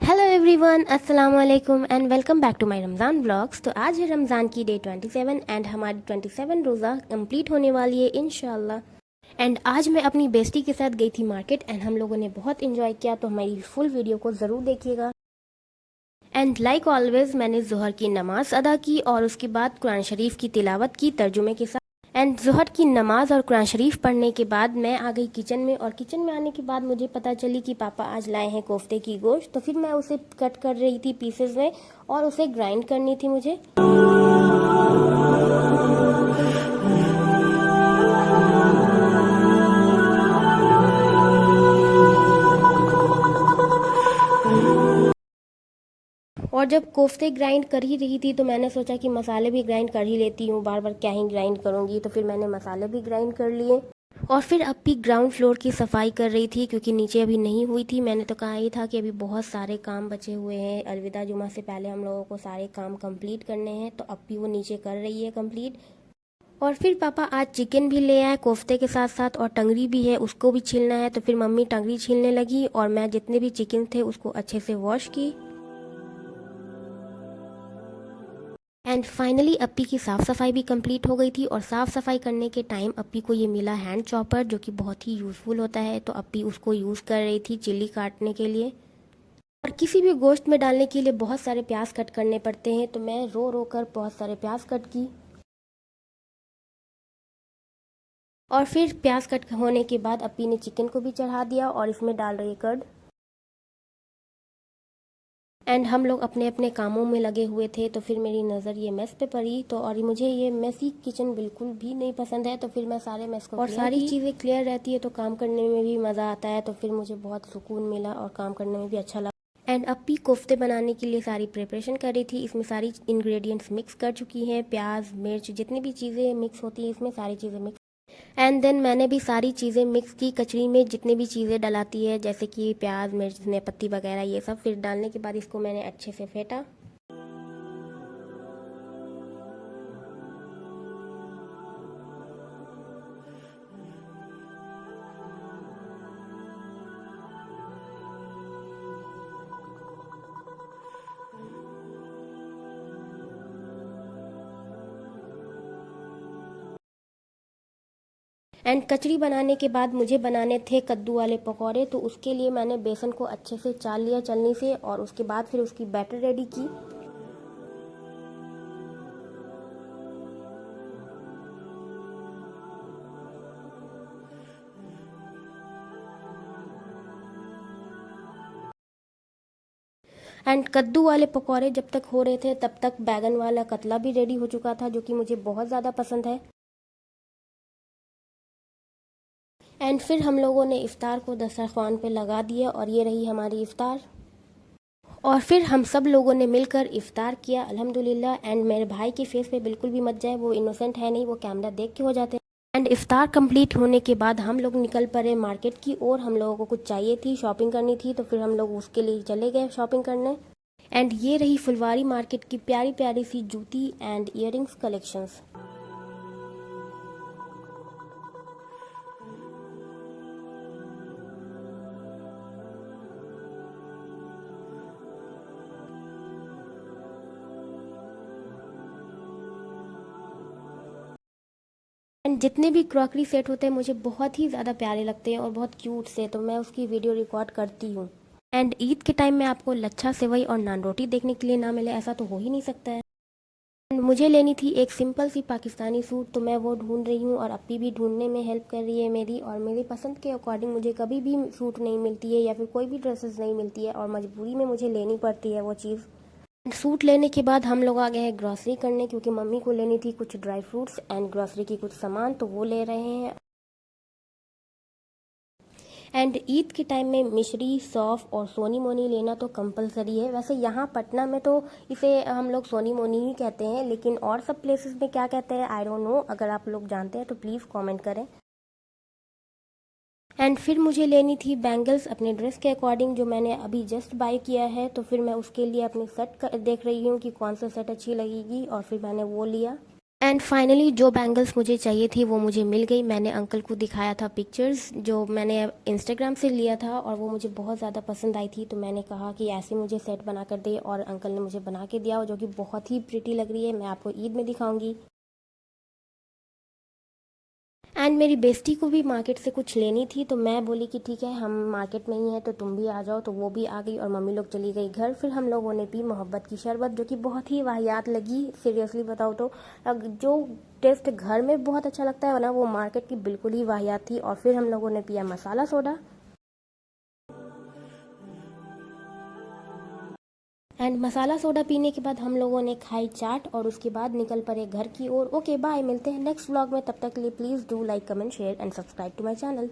Hello everyone, अस्सलाम वालेकुम and welcome back to my Ramzan vlogs. तो आज है रमज़ान की डे 27 एंड हमारी 27 रोज़ा कंप्लीट होने वाली है इंशाल्लाह। एंड आज मैं अपनी बेस्टी के साथ गई थी मार्केट एंड हम लोगों ने बहुत इंजॉय किया, तो हमारी फुल वीडियो को ज़रूर देखिएगा। एंड लाइक ऑलवेज मैंने ज़ोहर की नमाज अदा की और उसके बाद कुरान शरीफ की तिलावत की तर्जुमे के साथ। एंड ज़ोहर की नमाज और कुरान शरीफ पढ़ने के बाद मैं आ गई किचन में, और किचन में आने के बाद मुझे पता चली कि पापा आज लाए हैं कोफ्ते की गोश्त। तो फिर मैं उसे कट कर रही थी पीसेस में और उसे ग्राइंड करनी थी मुझे। और जब कोफ्ते ग्राइंड कर ही रही थी तो मैंने सोचा कि मसाले भी ग्राइंड कर ही लेती हूँ, बार बार क्या ही ग्राइंड करूँगी। तो फिर मैंने मसाले भी ग्राइंड कर लिए और फिर अप्पी ग्राउंड फ्लोर की सफाई कर रही थी क्योंकि नीचे अभी नहीं हुई थी। मैंने तो कहा ही था कि अभी बहुत सारे काम बचे हुए हैं, अलविदा जुमा से पहले हम लोगों को सारे काम कंप्लीट करने हैं। तो अप्पी वो नीचे कर रही है कंप्लीट। और फिर पापा आज चिकन भी ले आए कोफ्ते के साथ साथ, और टंगरी भी है, उसको भी छीलना है। तो फिर मम्मी टंगरी छीलने लगी और मैं जितने भी चिकन थे उसको अच्छे से वॉश की। एंड फाइनली अप्पी की साफ़ सफाई भी कंप्लीट हो गई थी। और साफ़ सफाई करने के टाइम अप्पी को ये मिला हैंड चॉपर, जो कि बहुत ही यूज़फुल होता है। तो अप्पी उसको यूज़ कर रही थी चिल्ली काटने के लिए। और किसी भी गोश्त में डालने के लिए बहुत सारे प्याज कट करने पड़ते हैं, तो मैं रो रो कर बहुत सारे प्याज कट की। और फिर प्याज कट होने के बाद अप्पी ने चिकन को भी चढ़ा दिया और इसमें डाल रही कर्ड। एंड हम लोग अपने अपने कामों में लगे हुए थे। तो फिर मेरी नज़र ये मेस पे पड़ी, तो और मुझे ये मेसी किचन बिल्कुल भी नहीं पसंद है। तो फिर मैं सारे मेस को और सारी चीज़ें क्लियर रहती है तो काम करने में भी मज़ा आता है। तो फिर मुझे बहुत सुकून मिला और काम करने में भी अच्छा लगा। एंड अप्पी कोफ्ते बनाने के लिए सारी प्रिपरेशन कर रही थी। इसमें सारी इंग्रेडिएंट्स मिक्स कर चुकी हैं, प्याज मिर्च जितनी भी चीज़ें मिक्स होती हैं इसमें सारी चीज़ें मिक्स। एंड देन मैंने भी सारी चीज़ें मिक्स की कचरी में, जितनी भी चीज़ें डलाती है जैसे कि प्याज मिर्च धनिया पत्ती वगैरह ये सब। फिर डालने के बाद इसको मैंने अच्छे से फेंटा। एंड कचरी बनाने के बाद मुझे बनाने थे कद्दू वाले पकौड़े। तो उसके लिए मैंने बेसन को अच्छे से चाल लिया चलनी से, और उसके बाद फिर उसकी बैटर रेडी की। एंड कद्दू वाले पकौड़े जब तक हो रहे थे तब तक बैगन वाला कतला भी रेडी हो चुका था, जो कि मुझे बहुत ज़्यादा पसंद है। एंड फिर हम लोगों ने इफ्तार को दस्तरखान पे लगा दिया और ये रही हमारी इफ्तार। और फिर हम सब लोगों ने मिलकर इफ्तार किया अल्हम्दुलिल्लाह। एंड मेरे भाई के फेस पे बिल्कुल भी मत जाए, वो इनोसेंट है नहीं, वो कैमरा देख के हो जाते हैं। एंड इफ्तार कंप्लीट होने के बाद हम लोग निकल पड़े मार्केट की ओर। हम लोगों को कुछ चाहिए थी, शॉपिंग करनी थी, तो फिर हम लोग उसके लिए चले गए शॉपिंग करने। एंड ये रही फुलवारी मार्केट की प्यारी प्यारी सी जूती एंड ईयरिंग्स कलेक्शंस। एंड जितने भी क्रॉकरी सेट होते हैं मुझे बहुत ही ज़्यादा प्यारे लगते हैं और बहुत क्यूट से, तो मैं उसकी वीडियो रिकॉर्ड करती हूँ। एंड ईद के टाइम में आपको लच्छा सेवई और नान रोटी देखने के लिए ना मिले ऐसा तो हो ही नहीं सकता है। एंड मुझे लेनी थी एक सिंपल सी पाकिस्तानी सूट, तो मैं वो ढूंढ रही हूँ और अप्पी भी ढूंढने में हेल्प कर रही है मेरी। और मेरी पसंद के अकॉर्डिंग मुझे कभी भी सूट नहीं मिलती है या फिर कोई भी ड्रेसेस नहीं मिलती है, और मजबूरी में मुझे लेनी पड़ती है वो चीज़। सूट लेने के बाद हम लोग आ गए हैं ग्रॉसरी करने, क्योंकि मम्मी को लेनी थी कुछ ड्राई फ्रूट्स एंड ग्रॉसरी की कुछ सामान, तो वो ले रहे हैं। एंड ईद के टाइम में मिश्री सौफ और सोनी मोनी लेना तो कंपलसरी है। वैसे यहाँ पटना में तो इसे हम लोग सोनी मोनी ही कहते हैं, लेकिन और सब प्लेसेस में क्या कहते हैं आई डोंट नो। अगर आप लोग जानते हैं तो प्लीज़ कमेंट करें। एंड फिर मुझे लेनी थी बैंगल्स अपने ड्रेस के अकॉर्डिंग, जो मैंने अभी जस्ट बाय किया है। तो फिर मैं उसके लिए अपनी सेट देख रही हूँ कि कौन सा सेट अच्छी लगेगी, और फिर मैंने वो लिया। एंड फाइनली जो बैंगल्स मुझे चाहिए थी वो मुझे मिल गई। मैंने अंकल को दिखाया था पिक्चर्स जो मैंने इंस्टाग्राम से लिया था और वो मुझे बहुत ज़्यादा पसंद आई थी, तो मैंने कहा कि ऐसे मुझे सेट बना कर दे और अंकल ने मुझे बना के दिया, जो कि बहुत ही प्रिटी लग रही है। मैं आपको ईद में दिखाऊंगी। एंड मेरी बेस्टी को भी मार्केट से कुछ लेनी थी, तो मैं बोली कि ठीक है हम मार्केट में ही हैं तो तुम भी आ जाओ, तो वो भी आ गई और मम्मी लोग चली गई घर। फिर हम लोगों ने पी मोहब्बत की शरबत, जो कि बहुत ही वाहियात लगी सीरियसली बताओ तो। जो टेस्ट घर में बहुत अच्छा लगता है ना, वो मार्केट की बिल्कुल ही वाहियात थी। और फिर हम लोगों ने पिया मसाला सोडा। एंड मसाला सोडा पीने के बाद हम लोगों ने खाई चाट और उसके बाद निकल पड़े घर की ओर। ओके बाय, मिलते हैं नेक्स्ट व्लॉग में। तब तक के लिए please do like comment share and subscribe to my channel.